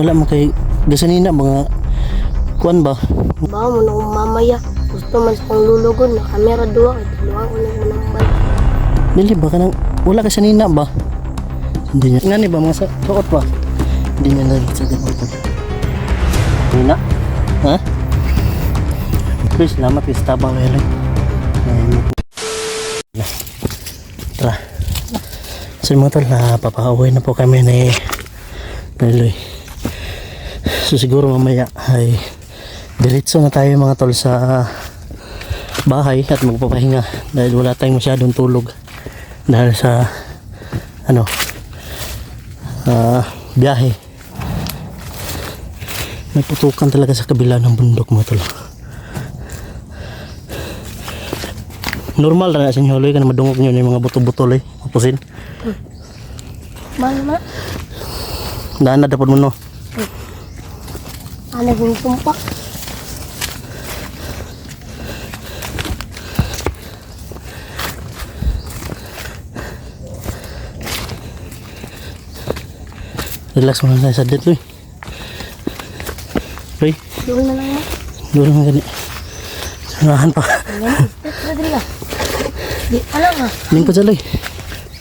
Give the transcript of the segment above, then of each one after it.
Wala mo kay gasanina mga kuan ba? Ba mo na mamaya. Gusto man sa kong lulugon na kamera duwa kay tuluan ko na manambal. Dili ba kanang wala ka sanina ba? Hindi niya. Ngani ba mga suot ba? Hindi niya lagi sa ganito. Nina? Ha? Please, salamat kay Stabang Lele. Tara. So mga tol, papauwi na po kami ni Leloy. So siguro mamaya ay diretso na tayo mga tol sa bahay at magpapahinga dahil wala tayong masyadong tulog dahil sa biyahe. May putukan talaga sa kabila ng bundok mga tol. Normal na sa inyo Loy ka na madungog nyo yung mga buto-buto Loy mapusin. Mama, Daan na dapat mo no. ano yung tumpak? Relax mo na sa det Loy. Loy, Doon na lang mo. doon lang gani. Sanahan pa. Ayan, step na dali. Di, alam nga. Lingkod sa Loy.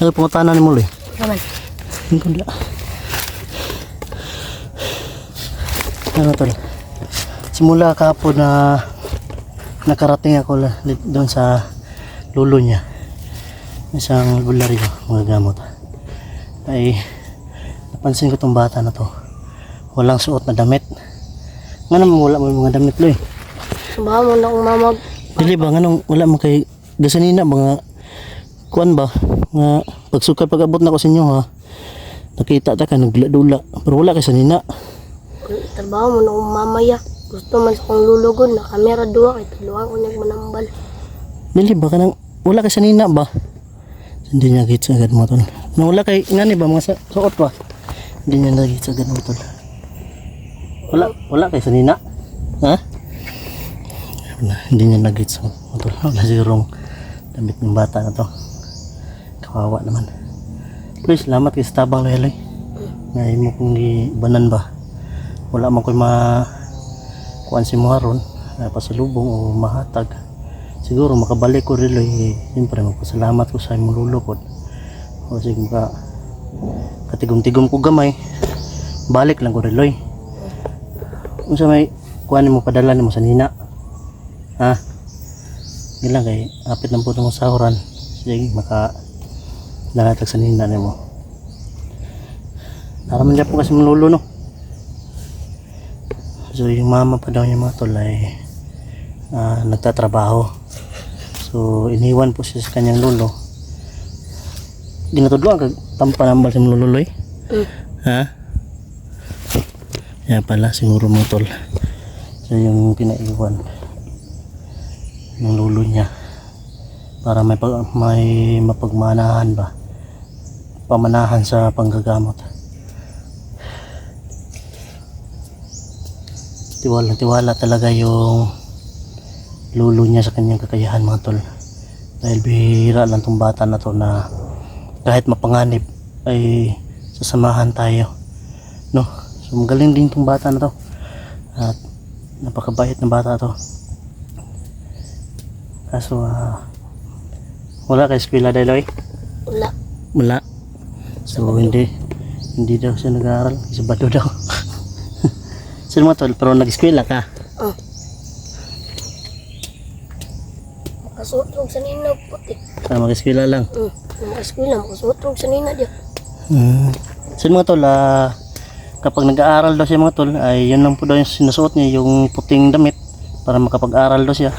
Ano pangutanan ni mo Loy? Naman. Lingkod na. Ano tol? Simula kahapon na nakarating ako doon sa lulo niya. Isang bularyo, mga gamot. Ay napansin ko tong bata na to. Walang suot na damit. Nga naman wala mo mga damit Loy. Ba mo na akong mamag. Dili ba nga wala mo kay gasanina mga kuan ba nga pagsukay pag-abot na ko sa inyo ha. Nakita ta ka nagdula pero wala kay sanina. Trabaho mo na akong mamaya. Gusto man sa kong lulugon na kamera duwa kay tuluan ko na manambal. Dili ba kanang wala kay sanina ba? Hindi niya git sa agad mo tol. Na wala kay ngani ba mga suot ba? Hindi niya nagit sa agad mo tol. Wala kay sanina. Ha? Wala, hindi niya nagit sa tol. Wala sigurong damit ng bata na to. Kawawa naman. Please, salamat kay Stabang Lele. Ngay mo kung gibanan ba. Wala man ko'y kuan si Muharon na pasalubong o mahatag. Siguro makabalik ko rin siyempre magpasalamat ko sa imong lulukod. O sige ka katigom-tigom ko gamay. Balik lang ko rin unsa may kuan mo padala nimo sa nina. Ha? Gilang kay apit lang po mo sahuran. Sige maka nalatag sa nina nimo. Naraman niya po kasi mong lulo no. So yung mama pa daw niya mga tol ay nagtatrabaho. So iniwan po siya sa kanyang lolo. Ginatudlo ang tampanambal sa lolo Loy. Ha? Yan pala siguro mga tol. So yung pinaiwan ng lolo niya para may mapagmanahan ba. Pamanahan sa panggagamot. Tiwala talaga yung lolo niya sa kanyang kakayahan mga tol. Dahil bihira lang tong bata na to na kahit mapanganib ay sasamahan tayo. No? So magaling din tong bata na to. At napakabait na bata to. Kaso wala kay eskwela dahil wala. So hindi daw siya nag-aaral. Sabado daw. Sino mo tol? Pero nag-eskwela ka? Makasutrog sa nina puti. Mag-eskwela lang? Mag-eskwela, makasutrog sa nina diya. Sino mga tol? Kapag nag-aaral daw siya mga tol, ay yun lang po daw yung sinusuot niya, yung puting damit para makapag-aral daw siya.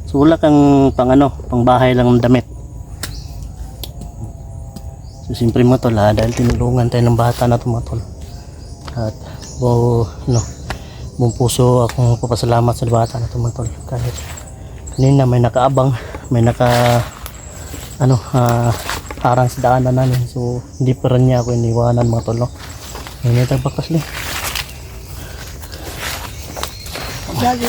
So wala kang pang bahay lang ng damit. So siyempre mga tol, dahil tinulungan tayo ng bata na ito mga tol. At buong puso akong papasalamat sa bata na ito mga tol. Kahit kanina may nakaabang, may harang sa daanan namin. So hindi pa rin niya ako iniwanan mga tol. No? May tagbakas lang. Lagi.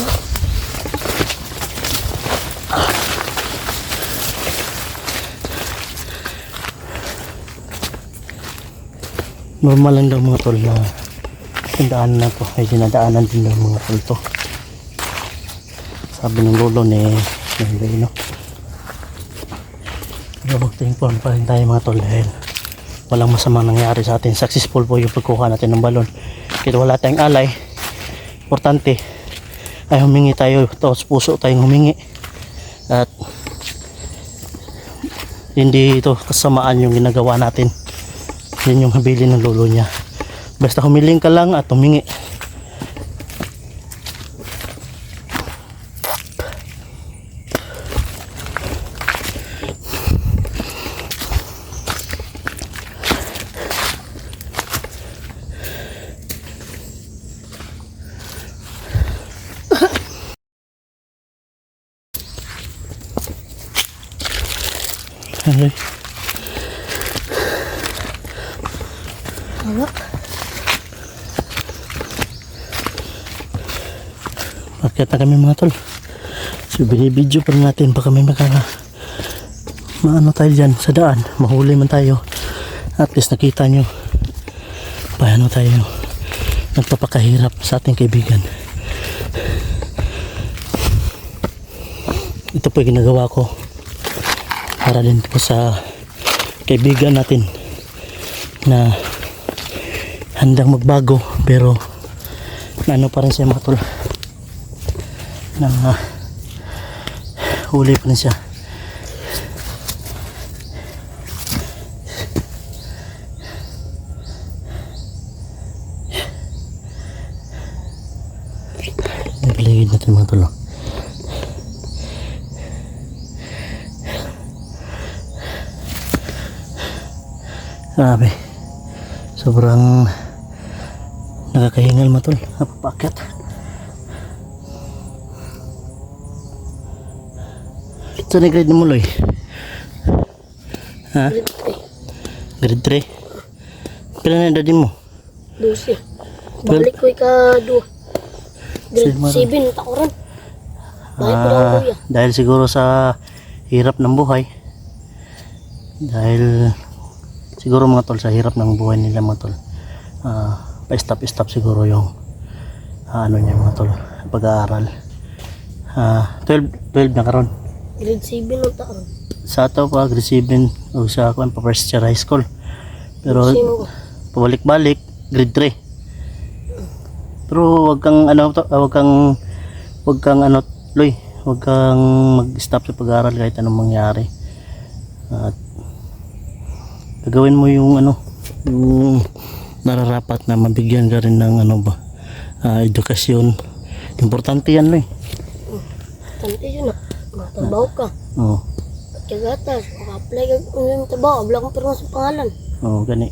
Normal lang daw mga tol na Itong daan na to ay dinadaanan din ng mga kulto. Sabi ng lolo ni no. Pero mag-inform pa rin tayo mga tol dahil walang masamang nangyari sa atin. Successful po yung pagkuha natin ng balon. Kaya wala tayong alay. Importante ay humingi tayo. Tapos puso tayong humingi. At hindi ito kasamaan yung ginagawa natin. Yan yung habilin ng lolo niya. Basta humiling ka lang at humingi. Aray. Wala. Bakit na kami mga tol? So binibidyo pa rin natin. Baka may maano tayo dyan sa daan. Mahuli man tayo. At least nakita nyo paano tayo nagpapakahirap sa ating kaibigan. Ito po yung ginagawa ko para din po sa kaibigan natin na handang magbago pero ano pa rin siya mga tol na huli pa rin siya. Nagligid natin mga tol. Grabe. Sobrang nakakahingal matol. Napapakyat. Saan yung grade mo, Loy? Ha? Grade 3? Pila na yung daddy mo? 12. Balik ko ika-2. Grade 7 tako ron. Balik ko lang kuya. Dahil siguro sa hirap ng buhay. Dahil siguro mga tol sa hirap ng buhay nila mga tol. Pa-stop siguro yung ano niya mga tol, pag-aaral. 12 na karon. Grade 7 ang tako ron. Sa ato pa grade 7 o sa ako pa first year high school. Pero pabalik-balik grade 3. Pero wag kang ano Loy, wag kang mag-stop sa pag-aaral kahit anong mangyari. At gagawin mo yung yung nararapat na mabigyan ka rin ng edukasyon. Importante yan, Loy. Tante yun na. Matabaw ka. Oo. Pagkagatas. Maka-apply ka yung tabaw. Abla kong pero sa pangalan. Oo, gani.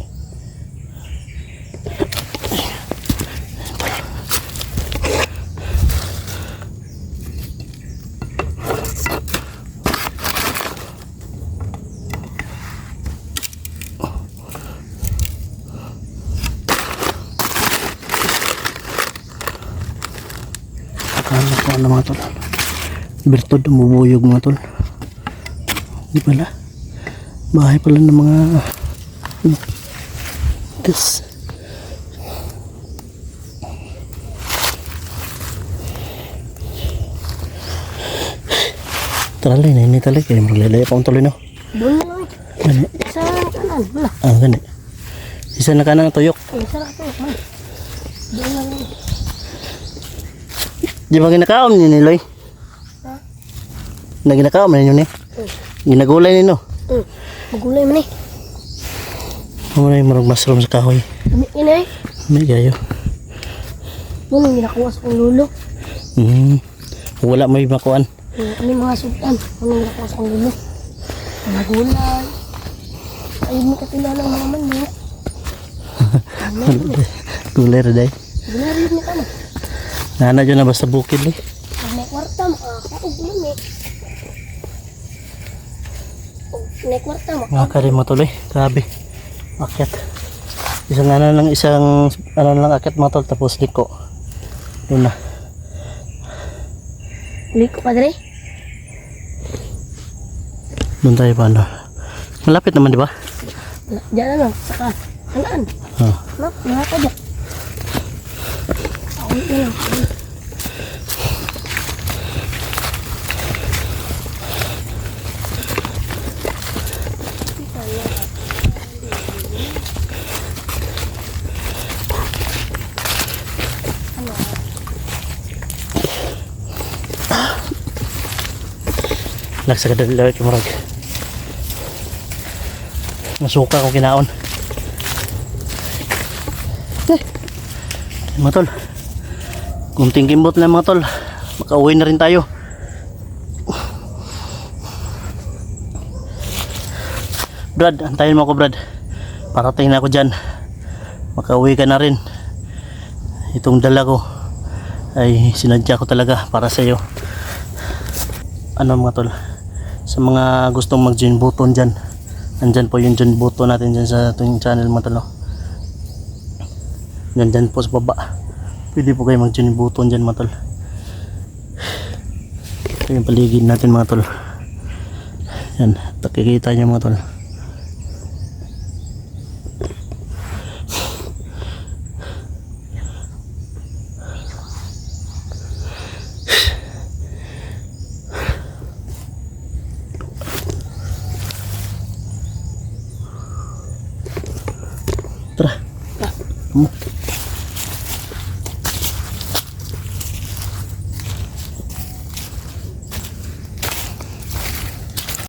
Ano mga tol? Bertod umubuyog mga tol. Di pala. Bahay pala ng mga gas. Talay na ini talay kayo maglalay pa ang tuloy no. Doon na lang. Gani. Sa kanan. Wala. Gani. Isa na kanang tuyok. Isa na tuyok man. Doon na lang. Di ba ginakaon ni Niloy? Ha? Na ginakaon man ninyo ni? Ginagulay ninyo? Magulay man eh. Ano na yung marag mushroom sa kahoy? Ina eh. May gayo. Doon ang ginakuha sa kong lulo. Wala may makuan. Kami mga sultan. Ano ang ginakuha sa kong lulo? Mga gulay. Ayun mo kapilala ng mga manok. Gulay rin day. Gulay rin ni kamo. Nana dyan na basta bukid eh. May kwarta makakaog naman eh. May kwarta Mga karin mo tuloy. Grabe. Akyat. Isang lang akyat mo tol tapos liko. Doon na. Liko pa dre? Doon tayo paano. Malapit naman di ba? Diyan na lang. Saka. Halaan. Oh. Nak, mga ka dyan. Comment na lang. Nagsagad na lawit yung marag. Nasuka ko kinaon. Mga tol. Kunting kimbot lang mga tol. Makauwi na rin tayo. Brad, antayin mo ako Brad. Parating na ako dyan. Makauwi ka na rin. Itong dala ko ay sinadya ko talaga para sa iyo. Ano mga tol, sa mga gustong mag-join button dyan, nandyan po yung join button natin dyan sa ating channel mga tol, no? Nandyan po sa baba. Pwede po kayo mag-join button dyan mga tol. Ito yung paligid natin mga tol. Yan, nakikita nyo mga tol. Tara.